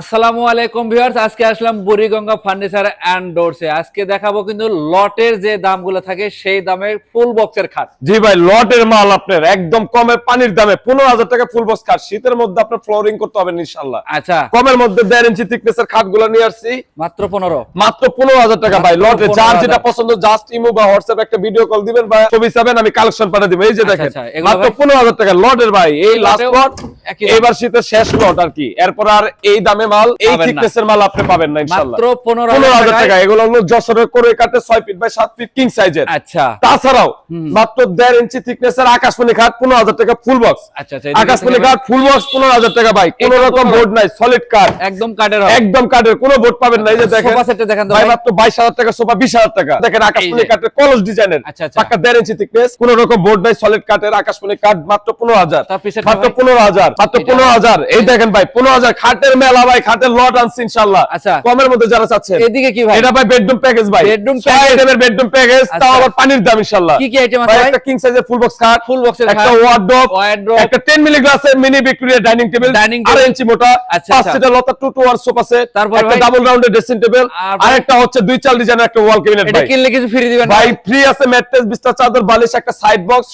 আসসালামু আলাইকুম ভিউয়ার্স, আজকে আসলাম বুড়িগঙ্গা ফার্নিচার এন্ড ডোরসে। আজকে দেখাবো কিন্তু লটের যে দামগুলো থাকে সেই দামের ফুল বক্সের খাট। জি ভাই, লটের মাল আপনার একদম কমে পানির দামে 15,000 টাকা ফুল বক্স খাট। শীতের মধ্যে আপনার ফ্লোরিং করতে হবে ইনশাআল্লাহ। আচ্ছা, কমের মধ্যে 1.5 ইঞ্চি থিকনেসের খাটগুলো নিয়ে আসছি মাত্র 15 15,000 টাকা ভাই। লটে যার 15,000 যেটা পছন্দ জাস্ট ইমো বা হোয়াটসঅ্যাপ একটা ভিডিও কল দিবেন বা ছবি চাবেন, আমি কালেকশন পাঠিয়ে দিব। এই যে দেখেন মাত্র 15,000 টাকা লটের ভাই। এই লাস্ট লট, এবার শীতের শেষ লট আর কি। এরপর আর এই দামে মাল, এই থিকনেসের মাল আপনি পাবেন না ইনশাআল্লাহ। মাত্র 15,000 টাকা। এগুলো হলো যশোরের করে কাটে 6 ফিট বাই 7 ফিট কিং সাইজের। আচ্ছা, তাছাড়াও মাত্র 1.5 ইঞ্চি থিকনেসের আকাশমণি খাট 15,000 টাকা ফুল বক্স। আচ্ছা আচ্ছা, আকাশমণি খাট ফুল বক্স 15,000 টাকা ভাই। কোন রকম বোর্ড নাই, সলিড কাঠ, একদম কাঠের, একদম কাঠের, কোনো বোর্ড পাবেন না। এই যে দেখেন সোফা সেটটা দেখেন তো ভাই, ভাই, মাত্র 22,000 টাকা সোফা, 20,000 টাকা। দেখেন আকাশমণি কাঠের কলস ডিজাইনের, আচ্ছা আচ্ছা, পাকা 1.5 ইঞ্চি থিকনেস, কোন রকম বোর্ড নাই, সলিড কাঠের আকাশমণি কাঠ মাত্র 15,000। তার পিছনে মাত্র 15,000, মাত্র 15,000। এই দেখেন ভাই 15,000 খাটের মেলা ভাই, খাটের লট আনছি ইনশাআল্লাহ। আচ্ছা, কমের মধ্যে যারা চাচ্ছেন। এদিকে কি ভাই? এটা ভাই বেডরুম প্যাকেজ ভাই, বেডরুম 6 আইটেমের বেডরুম প্যাকেজ, তাও আবার পানির দাম ইনশাআল্লাহ। কি কি আইটেম আছে ভাই? ভাই? একটা কিং সাইজের ফুল বক্স খাট, ফুল বক্সের একটা খাট, ওয়ার্ডরোব, ওয়ার্ডরোব, একটা 10 মিলি গ্লাসের mini Victoria dining table, dining 8 ইঞ্চি মোটা, আচ্ছা 5 আচ্ছা, seater Lata 2 to 1 sofa set, তারপর একটা ভাই ডাবল রাউন্ডের ড্রেসিং টেবিল, আর আর একটা হচ্ছে 2 ডিজাইনের একটা ওয়াল ক্যাবিনেট এটা ভাই। কিনলে কিছু ফ্রি দিবেন ভাই ফ্রি আছে ম্যাট্রেস, বিছানা, চাদর, বালিশ, একটা সাইড বক্স,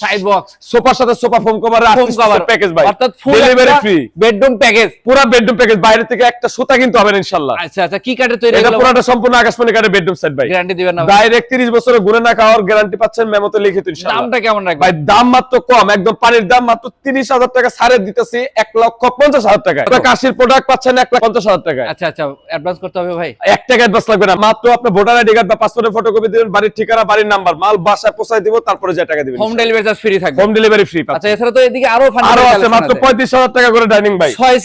সোফার সাথে সোফা ফোম কভার, 38 পিসের প্যাকেজ ভাই। অর্থাৎ food delivery free, bedroom package, পুরো বেডরুম প্যাকেজ। বাইরে থেকে একটা সুতা কিনতে হবে ইনশাআল্লাহ। আচ্ছা আচ্ছা, কি কাঠের তৈরি? এটা পুরোটা সম্পূর্ণ আকাশমণি কাঠের বেডরুম সেট ভাই। গ্যারান্টি দিবেন না? ডাইরেক্ট 30 বছরের গুণে না খাওয়ার গ্যারান্টি পাচ্ছেন, মেমোতে লিখিত ইনশাআল্লাহ। দামটা কেমন রাখবেন ভাই? দাম মাত্র কম, একদম পানির দাম, মাত্র 30,000 টাকা ছাড়ে দিতেছি 1,50,000 টাকা। এটা কাশির প্রোডাক্ট পাচ্ছেন 1,50,000 টাকা। আচ্ছা আচ্ছা, অ্যাডভান্স করতে হবে ভাই? 1 টাকা অ্যাডভান্স লাগবে না, মাত্র আপনার ভোটার আইডি কার্ড বা পাসপোর্টের ফটোকপি দিবেন, বাড়ির ঠিকানা, বাড়ির নাম্বার, মাল বাসায় পৌঁছায় দিব, তারপরে যে টাকা দিবেন। হোম ডেলিভারি চার্জ ফ্রি থাকবে? হোম ডেলিভারি ফ্রি আচ্ছা, এছাড়া তো এদিকে আরো আরো ফার্নিচার আছে, মাত্র 35,000 টাকা করে ডাইনিং ভাই। 6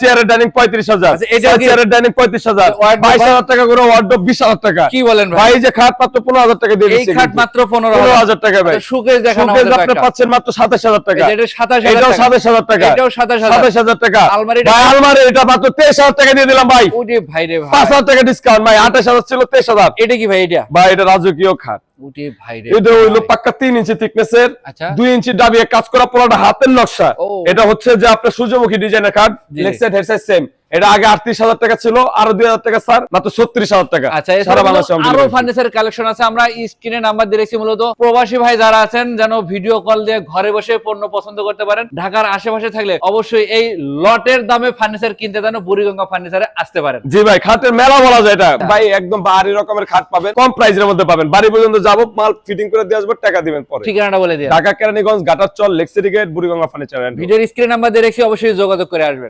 চেয়ারের ডাইনিং 35,000, আচ্ছা, এটা 6 চেয়ারের ডাইনিং 35,000, 22,000 টাকা করে ওয়ার্ডরোব 20,000 টাকা। কি বলেন ভাই? ভাই যে খাট মাত্র 15,000 টাকা দিয়ে এই দিচ্ছি। খাট মাত্র 15,000 টাকা ভাই। সুকেশ দেখানো শোকেস আমাদের আপনি একটা পাচ্ছেন মাত্র 27,000 টাকা। এটা 27,000 এটাও টাকা, 27,000 টাকা, এটাও 27,000 27,000 টাকা। আলমারি ভাই আলমারি এটা মাত্র 23,000 টাকা দিয়ে দিলাম ভাই। ওরে ভাই রে ভাই, 5,000 টাকা ডিসকাউন্ট ভাই। 28,000 ছিল 23,000। এটা কি ভাই? এটা ভাই এটা রাজকীয় খাট। ওরে ভাই রে, এটা হইলো পাক্কা 3 ইঞ্চি থিকনেসের, আচ্ছা 2 ইঞ্চি ডাবিয়ে কাজ করা পুরোটা হাতের নকশা। ও। এটা হচ্ছে যে আপনার সূর্যমুখী ডিজাইনের খাট, ji. Leg side head side same. এটা আগে 38,000 টাকা ছিল, আরো 2,000 টাকা স্যার, মাত্র 36,000 টাকা। আচ্ছা, সারা এছাড়া বাংলাদেশে আরো delivery free। ফার্নিচার কালেকশন আছে। আমরা স্ক্রিনে নাম্বার দিয়েছি, মূলত প্রবাসী ভাই যারা আছেন যেন ভিডিও কল দিয়ে ঘরে বসে পণ্য পছন্দ করতে পারেন। ঢাকার আশেপাশে থাকলে অবশ্যই এই লটের দামে ফার্নিচার কিনতে যেন বুড়িগঙ্গা ফার্নিচারে আসতে পারেন। জি ভাই, খাটের মেলা বলা যায় এটা ভাই। একদম বাড়ি রকমের খাট পাবেন, কম প্রাইসের মধ্যে পাবেন। বাড়ি পর্যন্ত যাবো, মাল ফিটিং করে দিয়ে আসবো, টাকা দিবেন পরে। ঠিকানাটা বলে দিই। Dhaka Keraniganj, Gatarchar, lake city gate, Buriganga furniture. ভিডিওর স্ক্রিন নাম্বার দিয়ে রেখেছি, অবশ্যই যোগাযোগ করে আসবেন।